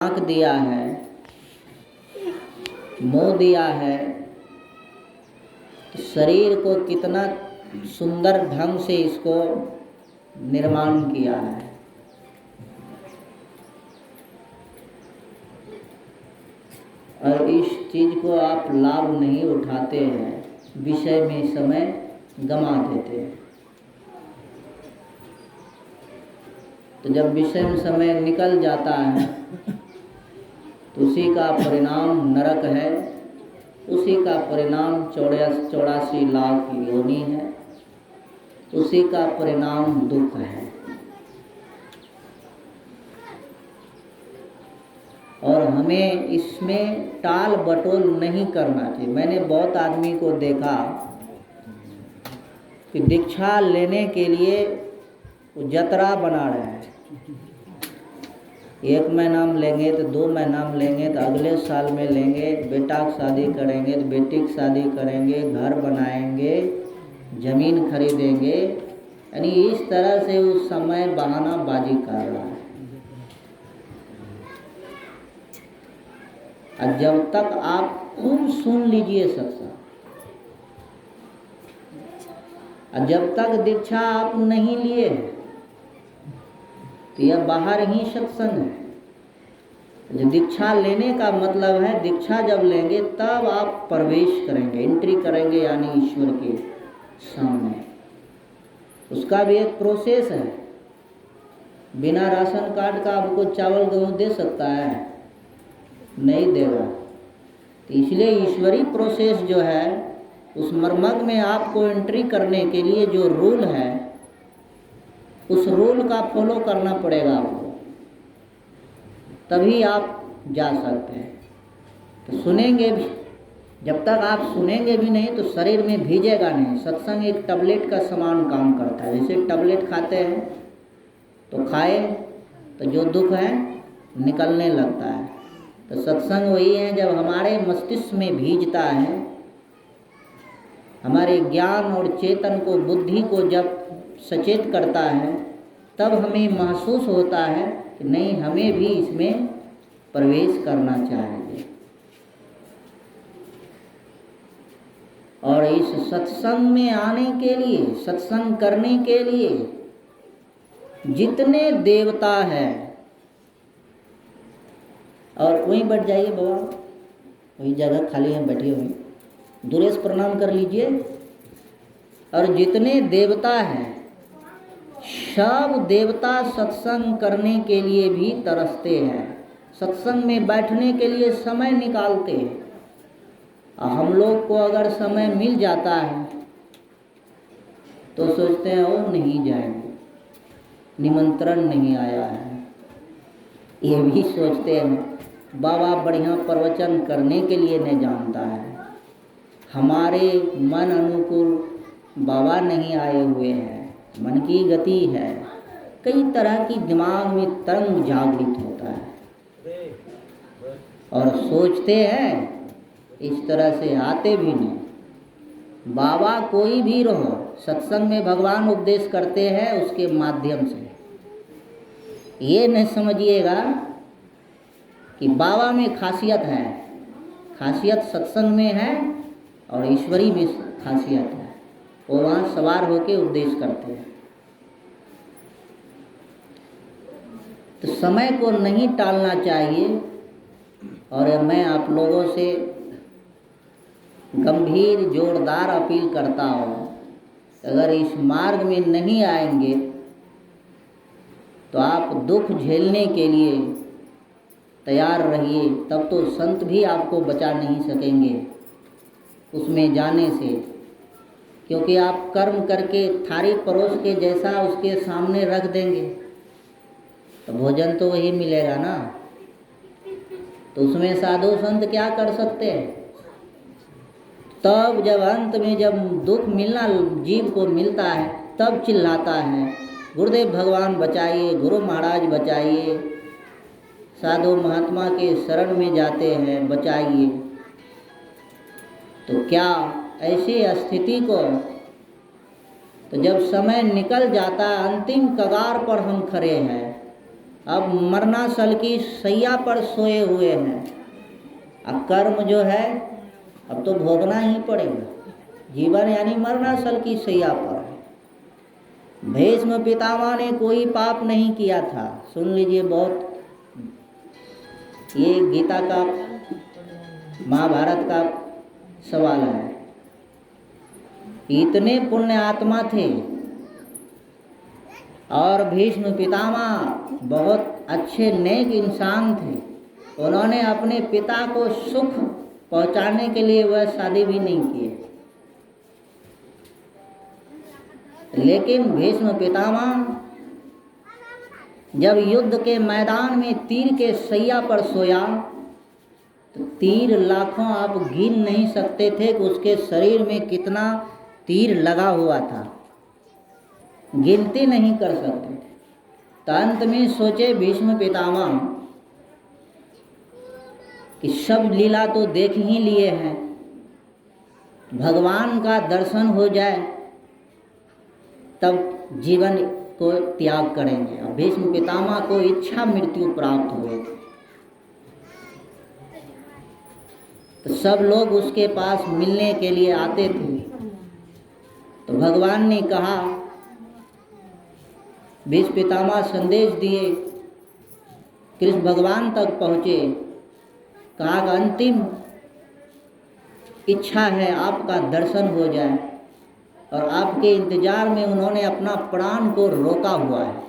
आँख दिया है, मुँह दिया है, शरीर को कितना सुंदर ढंग से इसको निर्माण किया है। और इस चीज को आप लाभ नहीं उठाते हैं, विषय में समय गंवा देते हैं। तो जब विषय में समय निकल जाता है तो उसी का परिणाम नरक है, उसी का परिणाम 84 लाख योनि है, उसी का परिणाम दुख है। और हमें इसमें टाल बटोल नहीं करना चाहिए। मैंने बहुत आदमी को देखा कि दीक्षा लेने के लिए वो जतरा बना रहे हैं। 1 महीना में लेंगे तो 2 महीना में लेंगे तो अगले साल में लेंगे, बेटा की शादी करेंगे तो बेटी की शादी करेंगे, घर बनाएंगे, जमीन खरीदेंगे। यानी इस तरह से उस समय बहानाबाजी कर रहा है। और जब तक आप खूब सुन लीजिए सत्संग, और जब तक दीक्षा आप नहीं लिए तो यह बाहर ही सत्संग है। दीक्षा लेने का मतलब है, दीक्षा जब लेंगे तब आप प्रवेश करेंगे, एंट्री करेंगे, यानी ईश्वर के सामने। उसका भी एक प्रोसेस है। बिना राशन कार्ड का आपको चावल गेहूँ दे सकता है? नहीं देगा। तो इसलिए ईश्वरीय प्रोसेस जो है, उस मर्मज्ञ में आपको एंट्री करने के लिए जो रूल है, उस रूल का फॉलो करना पड़ेगा आपको, तभी आप जा सकते हैं। तो सुनेंगे भी, जब तक आप सुनेंगे भी नहीं तो शरीर में भीजेगा नहीं। सत्संग एक टैबलेट का समान काम करता है। जैसे टैबलेट खाते हैं तो खाए तो जो दुख है निकलने लगता है। तो सत्संग वही है, जब हमारे मस्तिष्क में भीजता है, हमारे ज्ञान और चेतन को, बुद्धि को जब सचेत करता है, तब हमें महसूस होता है कि नहीं, हमें भी इसमें प्रवेश करना चाहिए। और इस सत्संग में आने के लिए, सत्संग करने के लिए जितने देवता हैं, और वहीं बैठ जाइए बाबा, वही जगह खाली है, बैठिए वहीं, दूरे से प्रणाम कर लीजिए। और जितने देवता हैं, सब देवता सत्संग करने के लिए भी तरसते हैं, सत्संग में बैठने के लिए समय निकालते हैं। हम लोग को अगर समय मिल जाता है तो सोचते हैं वो नहीं जाएंगे, निमंत्रण नहीं आया है। ये भी सोचते हैं बाबा बढ़िया प्रवचन करने के लिए नहीं जानता है, हमारे मन अनुकूल बाबा नहीं आए हुए हैं, मन की गति है। कई तरह की दिमाग में तरंग जागृत होता है और सोचते हैं, इस तरह से आते भी नहीं। बाबा कोई भी रहो, सत्संग में भगवान उपदेश करते हैं उसके माध्यम से। ये नहीं समझिएगा कि बाबा में खासियत है, खासियत सत्संग में है और ईश्वरी में खासियत है। वो वहाँ सवार होके उपदेश करते हैं। तो समय को नहीं टालना चाहिए। और मैं आप लोगों से गंभीर जोरदार अपील करता हूँ, अगर इस मार्ग में नहीं आएंगे तो आप दुख झेलने के लिए तैयार रहिए, तब तो संत भी आपको बचा नहीं सकेंगे उसमें जाने से। क्योंकि आप कर्म करके थारी परोस के जैसा उसके सामने रख देंगे तो भोजन तो वही मिलेगा ना। तो उसमें साधु संत क्या कर सकते हैं? तब जब अंत में जब दुख मिलना जीव को मिलता है, तब चिल्लाता है, गुरुदेव भगवान बचाइए, गुरु महाराज बचाइए, साधु महात्मा के शरण में जाते हैं, बचाइए। तो क्या ऐसी स्थिति को, तो जब समय निकल जाता, अंतिम कगार पर हम खड़े हैं, अब मरणासल की सैया पर सोए हुए हैं। अब कर्म जो है अब तो भोगना ही पड़ेगा। जीवन यानी मरणासल की सैया पर। भीष्म पितामह ने कोई पाप नहीं किया था। सुन लीजिए, बहुत ये गीता का, महाभारत का सवाल है। इतने पुण्य आत्मा थे और भीष्म पितामह बहुत अच्छे नेक इंसान थे। उन्होंने अपने पिता को सुख पहुंचाने के लिए वह शादी भी नहीं किए। लेकिन भीष्म पितामह जब युद्ध के मैदान में तीर के सैया पर सोया तो तीर लाखों आप गिन नहीं सकते थे कि उसके शरीर में कितना तीर लगा हुआ था, गिनती नहीं कर सकते थे। तो अंत में सोचे भीष्म पितामह कि सब लीला तो देख ही लिए हैं, भगवान का दर्शन हो जाए तब जीवन को त्याग करेंगे। अब भीष्म पितामह को इच्छा मृत्यु प्राप्त हुए थे। तो सब लोग उसके पास मिलने के लिए आते थे। तो भगवान ने कहा, भीष्म पितामह संदेश दिए, कृष्ण भगवान तक पहुँचे, कहा कि अंतिम इच्छा है आपका दर्शन हो जाए। और आपके इंतजार में उन्होंने अपना प्राण को रोका हुआ है,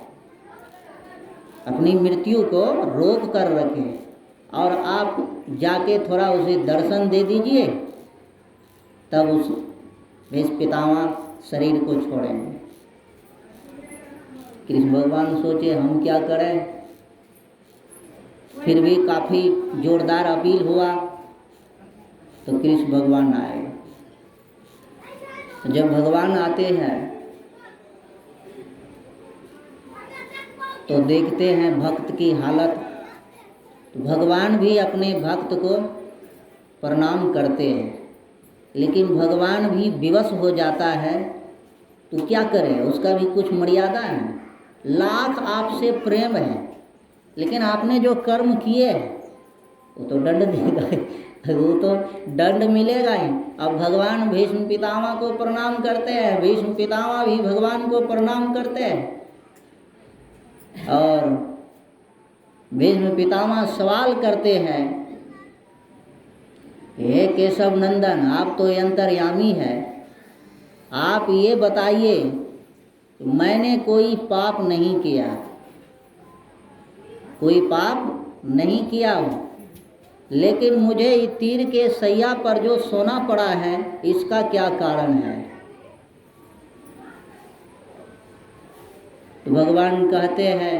अपनी मृत्यु को रोक कर रखे। और आप जाके थोड़ा उसे दर्शन दे दीजिए, तब उस भीष्म पितामह शरीर को छोड़ेंगे। कृष्ण भगवान सोचे हम क्या करें, फिर भी काफ़ी जोरदार अपील हुआ तो कृष्ण भगवान आए। जब भगवान आते हैं तो देखते हैं भक्त की हालत, तो भगवान भी अपने भक्त को प्रणाम करते हैं। लेकिन भगवान भी विवश हो जाता है, तो क्या करें, उसका भी कुछ मर्यादा है। लाख आपसे प्रेम है, लेकिन आपने जो कर्म किए वो तो दंड देगा, वो तो दंड मिलेगा ही। अब भगवान भीष्म पितामह को प्रणाम करते हैं, भीष्म पितामह भी भगवान को प्रणाम करते हैं। और भीष्म पितामह सवाल करते हैं, हे केशव नंदन, आप तो अंतर्यामी है, आप ये बताइए मैंने कोई पाप नहीं किया, कोई पाप नहीं किया हूँ, लेकिन मुझे तीर के सैया पर जो सोना पड़ा है इसका क्या कारण है। तो भगवान कहते हैं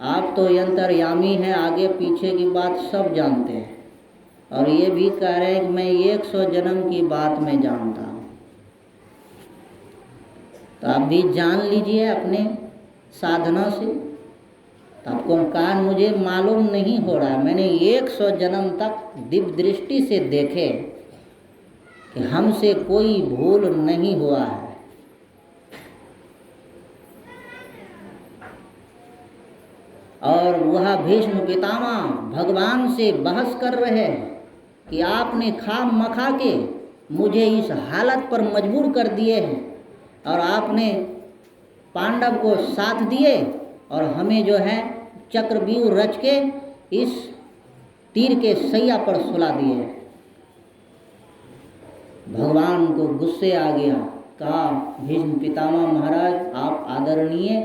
आप तो अंतर्यामी हैं, आगे पीछे की बात सब जानते हैं, और ये भी कह रहे हैं कि मैं 100 जन्म की बात मैं जानता हूँ। तो आप भी जान लीजिए अपने साधना से। तो आपको कहा मुझे मालूम नहीं हो रहा, मैंने 100 जन्म तक दिव्य दृष्टि से देखे कि हमसे कोई भूल नहीं हुआ है। और वह भीष्म पितामह भगवान से बहस कर रहे हैं कि आपने खाम मखा के मुझे इस हालत पर मजबूर कर दिए हैं, और आपने पांडव को साथ दिए और हमें जो है चक्रव्यूह रच के इस तीर के सैया पर सुला दिए। भगवान को गुस्से आ गया, कहा भीष्म पितामह महाराज आप आदरणीय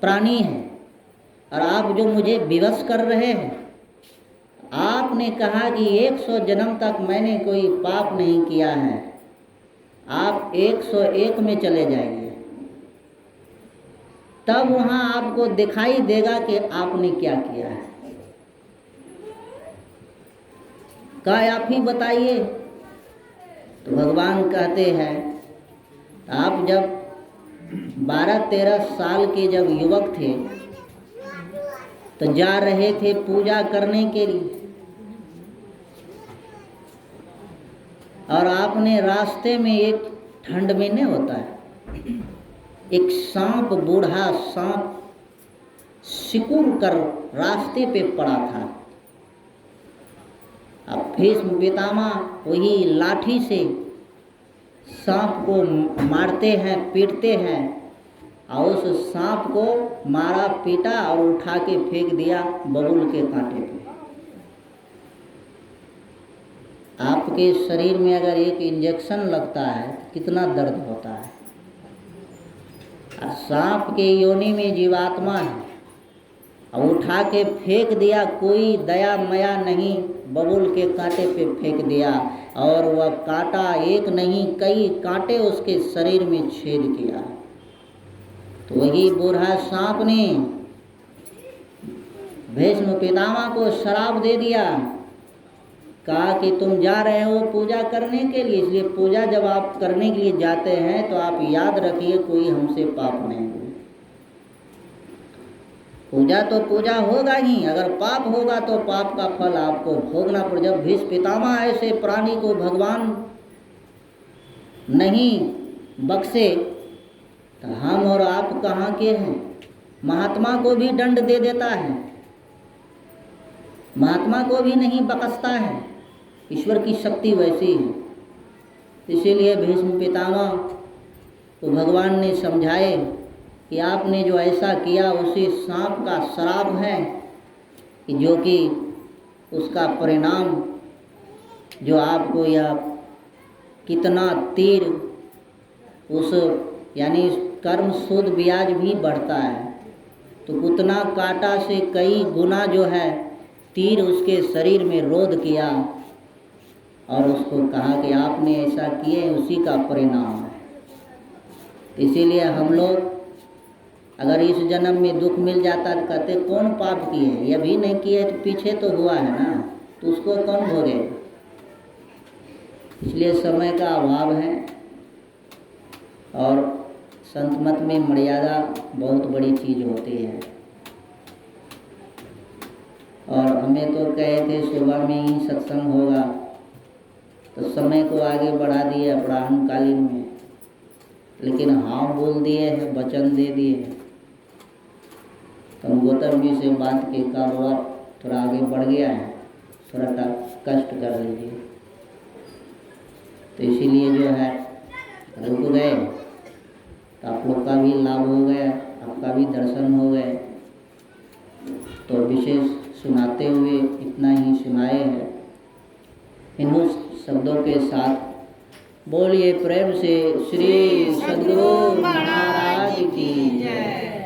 प्राणी हैं, और आप जो मुझे विवश कर रहे हैं, आपने कहा कि 100 जन्म तक मैंने कोई पाप नहीं किया है, आप 101 में चले जाइए, तब वहाँ आपको दिखाई देगा कि आपने क्या किया है। कहा आप ही बताइए। तो भगवान कहते हैं आप जब 12-13 साल के जब युवक थे तो जा रहे थे पूजा करने के लिए, और आपने रास्ते में एक ठंड में नहीं होता है, एक सांप, बूढ़ा सांप सिकुड़ कर रास्ते पे पड़ा था। अब भीष्म पितामह वही लाठी से सांप को मारते हैं, पीटते हैं, और उस सांप को मारा, पीटा और उठा के फेंक दिया बबूल के कांटे पे। आपके शरीर में अगर एक इंजेक्शन लगता है तो कितना दर्द होता है। और सांप के योनि में जीवात्मा है, और उठा के फेंक दिया, कोई दया मया नहीं, बबूल के कांटे पे फेंक दिया, और वह कांटा एक नहीं कई कांटे उसके शरीर में छेद किया। तो वही बूढ़ा सांप ने भीष्म पितामह को श्राप दे दिया, कहा कि तुम जा रहे हो पूजा करने के लिए, इसलिए पूजा जब आप करने के लिए जाते हैं तो आप याद रखिए कोई हमसे पाप नहीं हो। पूजा तो पूजा होगा ही, अगर पाप होगा तो पाप का फल आपको भोगना पड़। जब भीष्म पितामह ऐसे प्राणी को भगवान नहीं बख्शे तो हम और आप कहाँ के हैं। महात्मा को भी दंड दे देता है, महात्मा को भी नहीं बख्शता है, ईश्वर की शक्ति वैसी है। इसीलिए भीष्म पितामह को भगवान ने समझाए कि आपने जो ऐसा किया उसी सांप का श्राप है, कि जो कि उसका परिणाम जो आपको यह कितना तीर उस यानी कर्म सूद ब्याज भी बढ़ता है, तो उतना कांटा से कई गुना जो है तीर उसके शरीर में रोध किया, और उसको कहा कि आपने ऐसा किए उसी का परिणाम है। इसीलिए हम लोग अगर इस जन्म में दुख मिल जाता तो कहते कौन पाप किए, ये भी नहीं किए तो पीछे तो हुआ है ना, तो उसको कौन भोगेगा। इसलिए समय का अभाव है, और संत मत में मर्यादा बहुत बड़ी चीज़ होती है। और हमें तो कहे थे सुबह में ही सत्संग होगा, तो समय को आगे बढ़ा दिए अपराह्नकालीन में, लेकिन हाँ बोल दिए हैं, वचन दे दिए हैं। तो हम गौतम जी से बात के कारोबार थोड़ा आगे बढ़ गया है, थोड़ा कष्ट कर लीजिए। तो इसीलिए जो है रुक गए, तो आप लोग का भी लाभ हो गया, आपका भी दर्शन हो गए। तो विशेष सुनाते हुए इतना ही सुनाए हैं। इन शब्दों के साथ बोलिए प्रेम से श्री सद्गुरु महाराज की जय,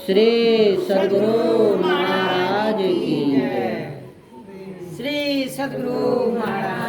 श्री सद्गुरु महाराज की जय, श्री सद्गुरु महाराज।